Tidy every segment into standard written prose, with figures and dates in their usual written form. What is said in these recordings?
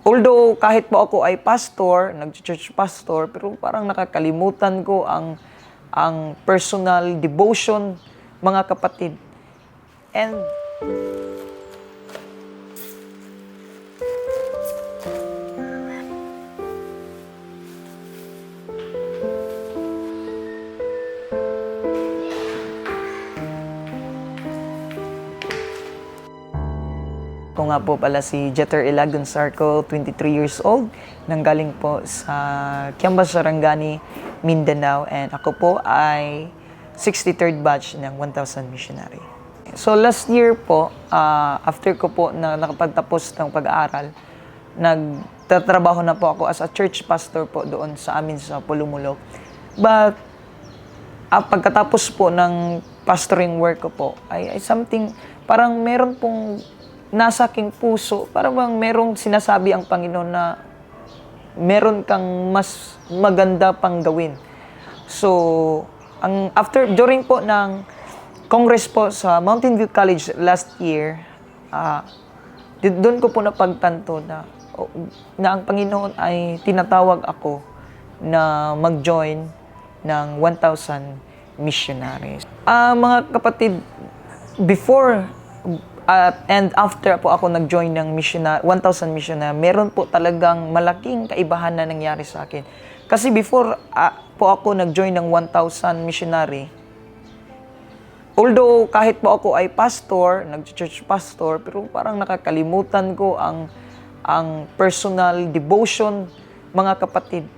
Although kahit po ako ay pastor, nag-church pastor, pero parang nakakalimutan ko ang personal devotion, mga kapatid. And ako nga po pala si Jeter Ilagon Sarco, 23 years old, nanggaling po sa Kiambas, Sarangani, Mindanao, and ako po ay 63rd batch ng 1,000 Missionary. So last year po, after ko po na nakapagtapos ng pag-aaral, nagtatrabaho na po ako as a church pastor po doon sa amin sa Pulumulok. But pagkatapos po ng pastoring work ko po, ay something, parang meron pong nasa aking puso, parang bang merong sinasabi ang Panginoon na meron kang mas maganda pang gawin. So, during po ng Congress po sa Mountain View College last year, doon ko po napagtanto na ang Panginoon ay tinatawag ako na mag-join ng 1,000 missionaries. Mga kapatid, before and after po ako nag-join ng 1,000 missionary, meron po talagang malaking kaibahan na nangyari sa akin. Kasi before po ako nag-join ng 1,000 missionary, although kahit po ako ay pastor, nag-church pastor, pero parang nakakalimutan ko ang personal devotion, mga kapatid.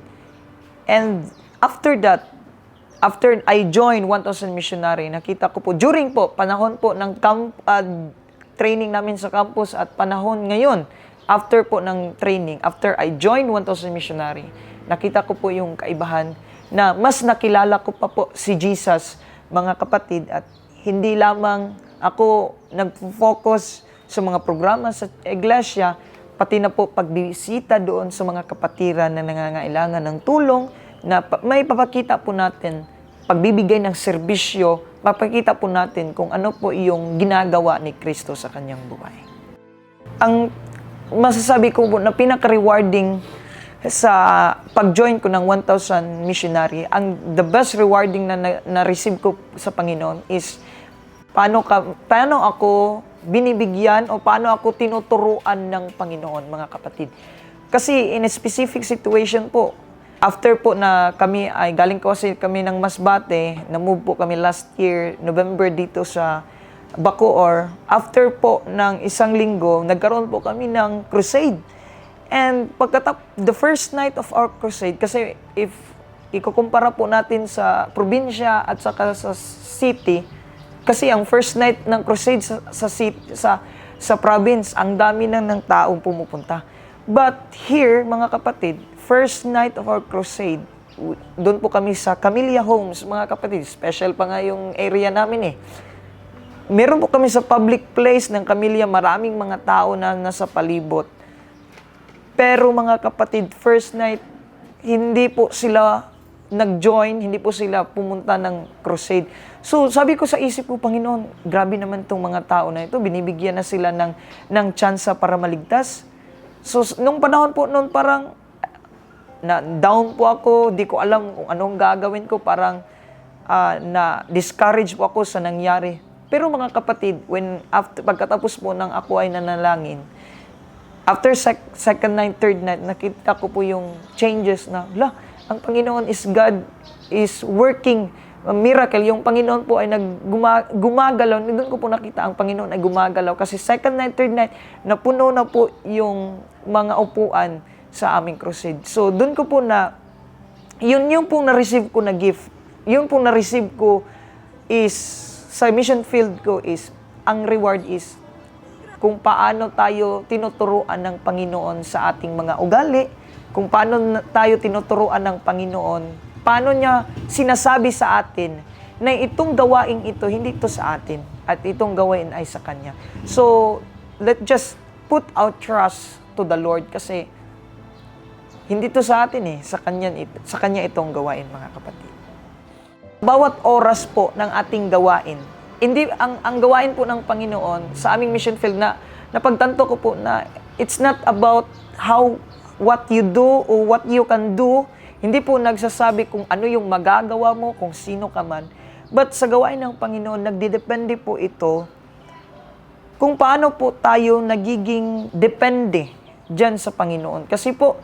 And after that, after I joined 1,000 missionary, nakita ko po, during po, panahon po ng training namin sa campus at panahon ngayon, after po ng training, after I joined 1,000 missionary, nakita ko po yung kaibahan na mas nakilala ko pa po si Jesus, mga kapatid, at hindi lamang ako nag-focus sa mga programa sa iglesia, pati na po pagbisita doon sa mga kapatiran na nangangailangan ng tulong, na may papakita po natin, pagbibigay ng serbisyo, papakita po natin kung ano po yung ginagawa ni Kristo sa kanyang buhay. Ang masasabi ko po na pinaka-rewarding sa pag-join ko ng 1,000 missionary, the best rewarding na na-receive ko sa Panginoon is paano ako binibigyan o paano ako tinuturuan ng Panginoon, mga kapatid. Kasi in a specific situation po, after po na kami ay galing kasi kami ng Masbate, na-move po kami last year, November dito sa Bacoor. After po ng isang linggo, nagkaroon po kami ng crusade. And the first night of our crusade, kasi if ikukumpara po natin sa probinsya at saka sa city, kasi ang first night ng crusade sa province, ang dami ng taong pumupunta. But here, mga kapatid, first night of our crusade, doon po kami sa Camellia Homes, mga kapatid. Special pa nga yung area namin eh. Meron po kami sa public place ng Camellia, maraming mga tao na nasa palibot. Pero mga kapatid, first night, hindi po sila nag-join, hindi po sila pumunta ng crusade. So sabi ko sa isip ko, Panginoon, grabe naman itong mga tao na ito, binibigyan na sila ng tsansa para maligtas. So nung panahon po noon, parang na-down po ako, di ko alam kung anong gagawin ko, parang na-discourage po ako sa nangyari. Pero mga kapatid, pagkatapos po ng ako ay nanalangin, after second night, third night, nakita ko po yung changes na, ang Panginoon is God, is working a miracle. Yung Panginoon po ay gumagalaw. Doon ko po nakita ang Panginoon ay gumagalaw. Kasi second night, third night, napuno na po yung mga upuan sa aming crusade. So, doon ko po yung pong na-receive ko na gift, yung pong na-receive ko is, sa mission field ko is, ang reward is, kung paano tayo tinuturuan ng Panginoon sa ating mga ugali, kung paano tayo tinuturuan ng Panginoon, paano niya sinasabi sa atin na itong gawain ito, hindi ito sa atin, at itong gawain ay sa Kanya. So, let's just put our trust to the Lord kasi hindi to sa atin eh, sa Kanya itong gawain, mga kapatid. Bawat oras po ng ating gawain, hindi ang gawain po ng Panginoon sa aming mission field na napagtanto ko po na it's not about what you do or what you can do. Hindi po nagsasabi kung ano yung magagawa mo, kung sino ka man. But sa gawain ng Panginoon, nagdidepende po ito kung paano po tayo nagiging depende dyan sa Panginoon. Kasi po,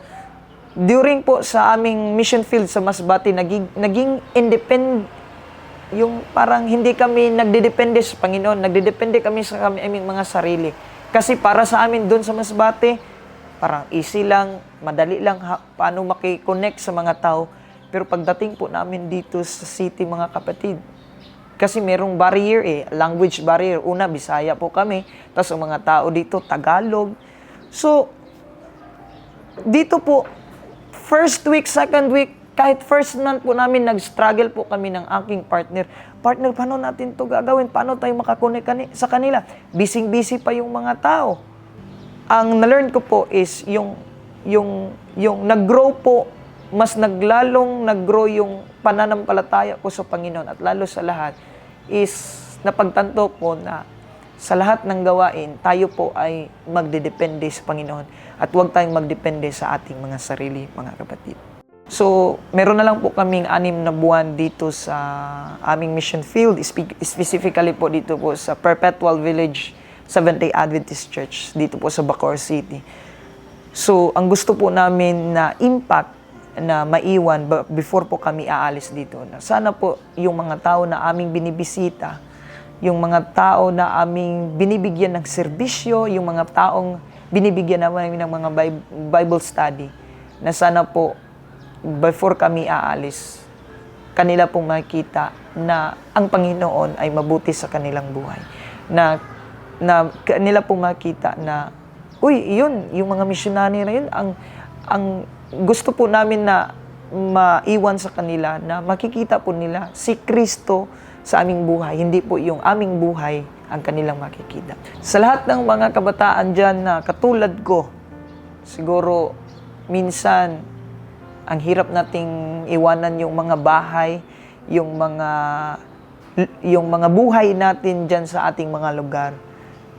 during po sa aming mission field sa Masbate, naging independent, yung parang hindi kami nagdedepende sa Panginoon, nagdedepende kami sa aming mga sarili. Kasi para sa amin doon sa Masbate, parang easy lang, madali lang paano makikonnect sa mga tao. Pero pagdating po namin dito sa city, mga kapatid, kasi merong barrier language barrier. Una, Bisaya po kami, tapos ang mga tao dito, Tagalog. So, dito po, first week, second week, kahit first month po namin, nag-struggle po kami ng aking partner. Partner, paano natin to gagawin? Paano tayo makakonek sa kanila? Busy-busy pa yung mga tao. Ang na-learn ko po is yung nag-grow po, mas nag-grow yung pananampalataya ko sa Panginoon at lalo sa lahat is napagtanto ko na sa lahat ng gawain, tayo po ay magdedepende sa Panginoon at huwag tayong magdepende sa ating mga sarili, mga kapatid. So, meron na lang po kaming 6 na buwan dito sa aming mission field, specifically po dito po sa Perpetual Village Seventh-day Adventist Church, dito po sa Bacoor City. So, ang gusto po namin na impact na maiwan before po kami aalis dito, na sana po yung mga tao na aming binibisita, yung mga tao na aming binibigyan ng serbisyo, yung mga taong binibigyan namin ng mga Bible study, na sana po before kami aalis, kanila pong makita na ang Panginoon ay mabuti sa kanilang buhay. Na kanila pong makita na, yun, yung mga missionary na yun, ang gusto po namin na maiwan sa kanila, na makikita po nila si Kristo sa aming buhay, hindi po yung aming buhay ang kanilang makikita. Sa lahat ng mga kabataan dyan na katulad ko, siguro minsan ang hirap nating iwanan yung mga bahay, yung mga buhay natin dyan sa ating mga lugar.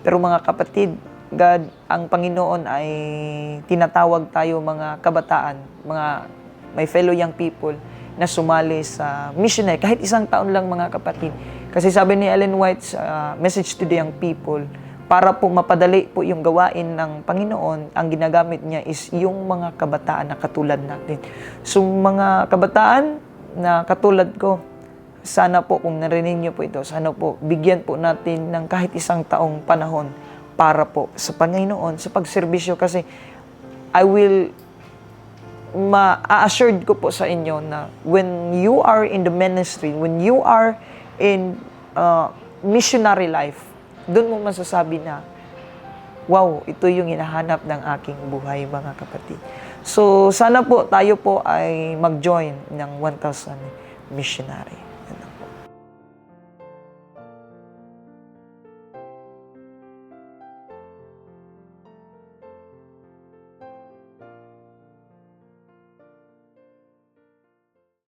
Pero mga kapatid, God, ang Panginoon ay tinatawag tayo mga kabataan, mga may fellow young people na sumali sa missionary. Kahit isang taon lang, mga kapatid. Kasi sabi ni Ellen White sa Message to the Young People, para po mapadali po yung gawain ng Panginoon, ang ginagamit niya is yung mga kabataan na katulad natin. So mga kabataan na katulad ko, sana po kung narinig niyo po ito, sana po bigyan po natin ng kahit isang taong panahon para po sa Panginoon, sa pagserbisyo. Kasi ma-assured ko po sa inyo na when you are in the ministry, when you are in missionary life, doon mo masasabi na, wow, ito yung hinahanap ng aking buhay, mga kapatid. So, sana po tayo po ay mag-join ng 1,000 missionary.